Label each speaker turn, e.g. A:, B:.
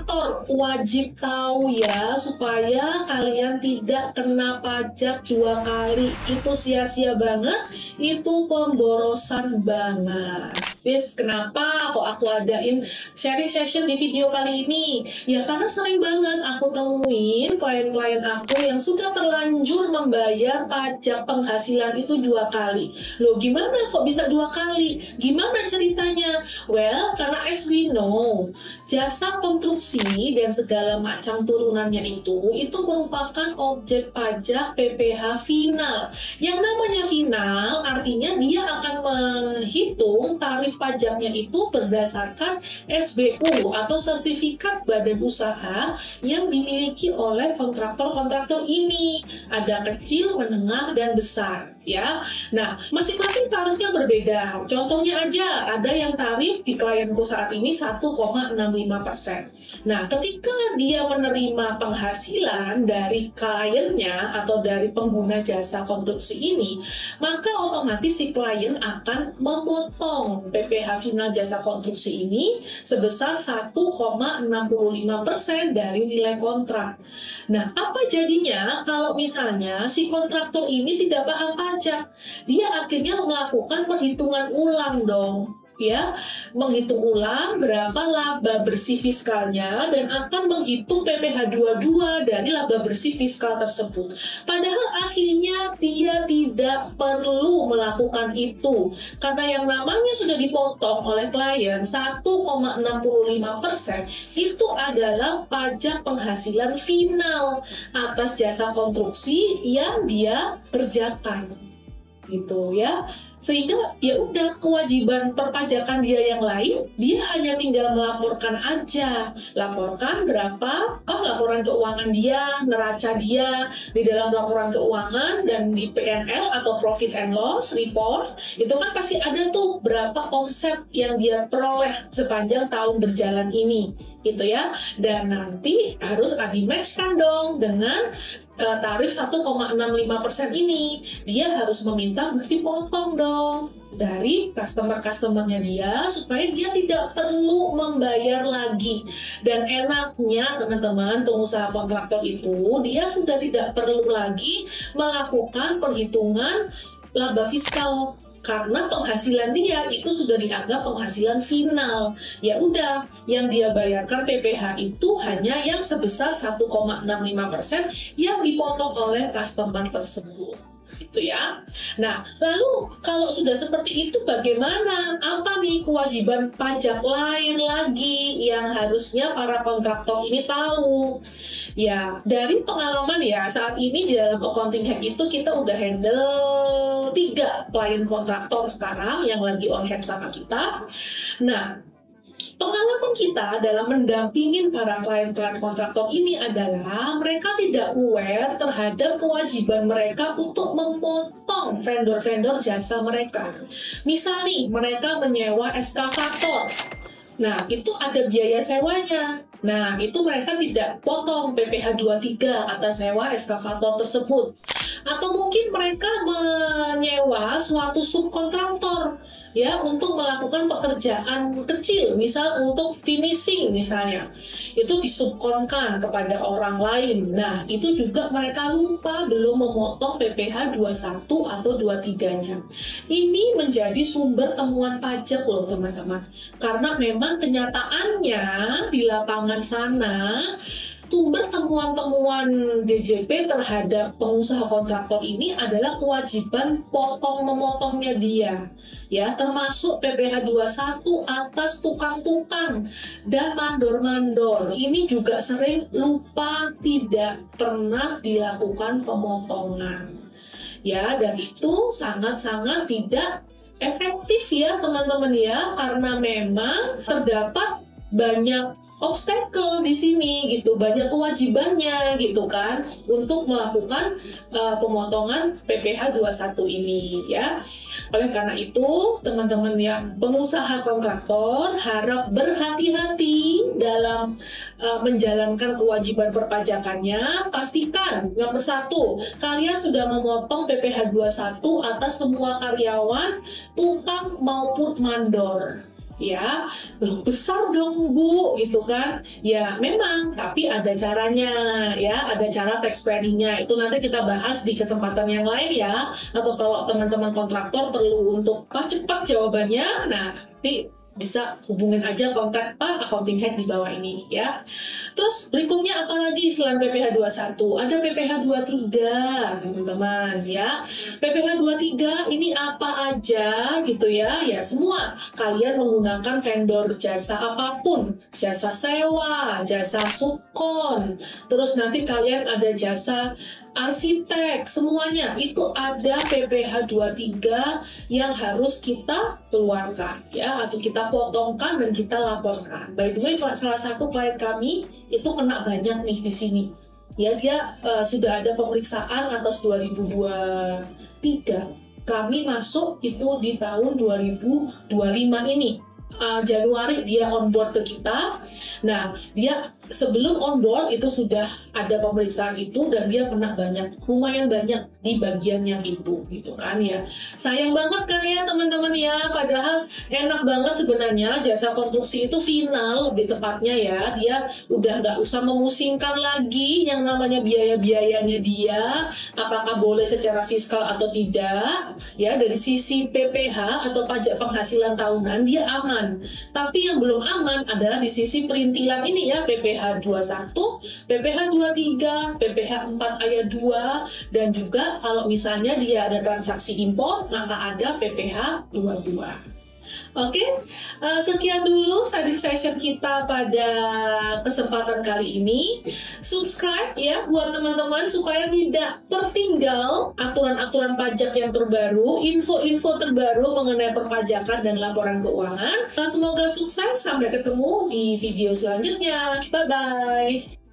A: kontraktor wajib tahu ya, supaya kalian tidak kena pajak 2 kali. Itu sia-sia banget, itu pemborosan banget. Bis, kenapa kok aku adain sharing session di video kali ini? Ya karena sering banget aku temuin klien-klien aku yang sudah terlanjur membayar pajak penghasilan itu 2 kali. Loh, gimana kok bisa 2 kali? Gimana ceritanya? Well, karena as we know, jasa konstruksi dan segala macam turunannya itu merupakan objek pajak PPh final. Yang namanya final artinya dia akan menghitung tarif pajaknya itu berdasarkan SBU atau sertifikat badan usaha yang dimiliki oleh kontraktor-kontraktor ini. Ada kecil, menengah, dan besar. Ya, nah masing-masing tarifnya berbeda. Contohnya aja, ada yang tarif di klienku saat ini 1,65%. Nah, ketika dia menerima penghasilan dari kliennya atau dari pengguna jasa konstruksi ini, maka otomatis si klien akan memotong PPh final jasa konstruksi ini sebesar 1,65% dari nilai kontrak. Nah, apa jadinya kalau misalnya si kontraktor ini tidak paham pajak? Dia akhirnya melakukan penghitungan ulang dong, ya, menghitung ulang berapa laba bersih fiskalnya dan akan menghitung PPh 22 dari laba bersih fiskal tersebut. Padahal aslinya dia tidak perlu melakukan itu karena yang namanya sudah dipotong oleh klien 1,65% itu adalah pajak penghasilan final atas jasa konstruksi yang dia kerjakan. Gitu ya, sehingga ya udah kewajiban perpajakan dia yang lain dia hanya tinggal melaporkan aja, laporkan berapa laporan keuangan dia, neraca dia di dalam laporan keuangan dan di PNL atau profit and loss report itu kan pasti ada tuh berapa omset yang dia peroleh sepanjang tahun berjalan ini gitu ya, dan nanti harus di-match-kan dong dengan tarif 1,65% ini. Dia harus meminta dipotong dong dari customer-customernya dia supaya dia tidak perlu membayar lagi. Dan enaknya teman-teman pengusaha kontraktor itu dia sudah tidak perlu lagi melakukan perhitungan laba fiskal karena penghasilan dia itu sudah dianggap penghasilan final. Ya udah, yang dia bayarkan PPh itu hanya yang sebesar 1,65% yang dipotong oleh customer tersebut. Itu ya. Nah, lalu kalau sudah seperti itu bagaimana? Apa nih kewajiban pajak lain lagi yang harusnya para kontraktor ini tahu? Ya, dari pengalaman ya, saat ini di dalam accounting hack itu kita udah handle 3 klien kontraktor sekarang yang lagi on hand sama kita. Nah, pengalaman kita dalam mendampingin para klien-klien kontraktor ini adalah mereka tidak aware terhadap kewajiban mereka untuk memotong vendor-vendor jasa mereka. Misal nih, mereka menyewa eskavator. Nah, itu ada biaya sewanya. Nah, itu mereka tidak potong PPh 23 atas sewa eskavator tersebut. Atau mungkin mereka menyewa suatu subkontraktor ya untuk melakukan pekerjaan kecil, misal untuk finishing misalnya, itu disubkonkan kepada orang lain. Nah, itu juga mereka lupa belum memotong PPh 21 atau 23-nya. Ini menjadi sumber temuan pajak loh teman-teman. Karena memang kenyataannya di lapangan sana sumber temuan-temuan DJP terhadap pengusaha kontraktor ini adalah kewajiban memotongnya dia, ya, termasuk PPh 21 atas tukang-tukang dan mandor-mandor. Ini juga sering lupa, tidak pernah dilakukan pemotongan, ya, dan itu sangat-sangat tidak efektif ya teman-teman ya, karena memang terdapat banyak obstacle di sini gitu, banyak kewajibannya gitu kan untuk melakukan pemotongan PPh 21 ini ya. Oleh karena itu teman-teman yang pengusaha kontraktor harap berhati-hati dalam menjalankan kewajiban perpajakannya. Pastikan nomor 1, kalian sudah memotong PPh 21 atas semua karyawan, tukang maupun mandor. ya. Loh, besar dong Bu, gitu kan. Ya memang, tapi ada caranya ya, ada cara tax planning-nya. Itu nanti kita bahas di kesempatan yang lain ya. Atau kalau teman-teman kontraktor perlu untuk cepat jawabannya, nah nanti bisa hubungin aja kontak accounting head di bawah ini ya. Terus berikutnya apalagi selain PPh 21? Ada PPh 23 teman-teman ya. PPh 23 ini apa aja gitu ya? Ya semua kalian menggunakan vendor jasa apapun, jasa sewa, jasa subkon, terus nanti kalian ada jasa arsitek, semuanya itu ada PPh 23 yang harus kita keluarkan ya, atau kita potongkan dan kita laporkan. By the way, salah satu klien kami itu kena banyak nih di sini. Ya, dia sudah ada pemeriksaan atas 2023. Kami masuk itu di tahun 2025 ini. Januari dia on board ke kita. Nah, dia sebelum on board itu sudah ada pemeriksaan itu dan dia kena lumayan banyak di bagian yang itu gitu kan ya. Sayang banget kan ya teman-teman ya, padahal enak banget sebenarnya jasa konstruksi itu final lebih tepatnya ya. Dia udah nggak usah memusingkan lagi yang namanya biaya-biayanya dia, apakah boleh secara fiskal atau tidak ya. Dari sisi PPh atau pajak penghasilan tahunan dia aman. Tapi yang belum aman adalah di sisi perintilan ini ya, PPh 21, PPh 23, PPh 4 ayat 2, dan juga kalau misalnya dia ada transaksi impor, maka ada PPh 22. Oke, sekian dulu sharing session kita pada kesempatan kali ini. Subscribe ya buat teman-teman supaya tidak tertinggal aturan-aturan pajak yang terbaru, info-info terbaru mengenai perpajakan dan laporan keuangan. Semoga sukses, sampai ketemu di video selanjutnya. Bye-bye.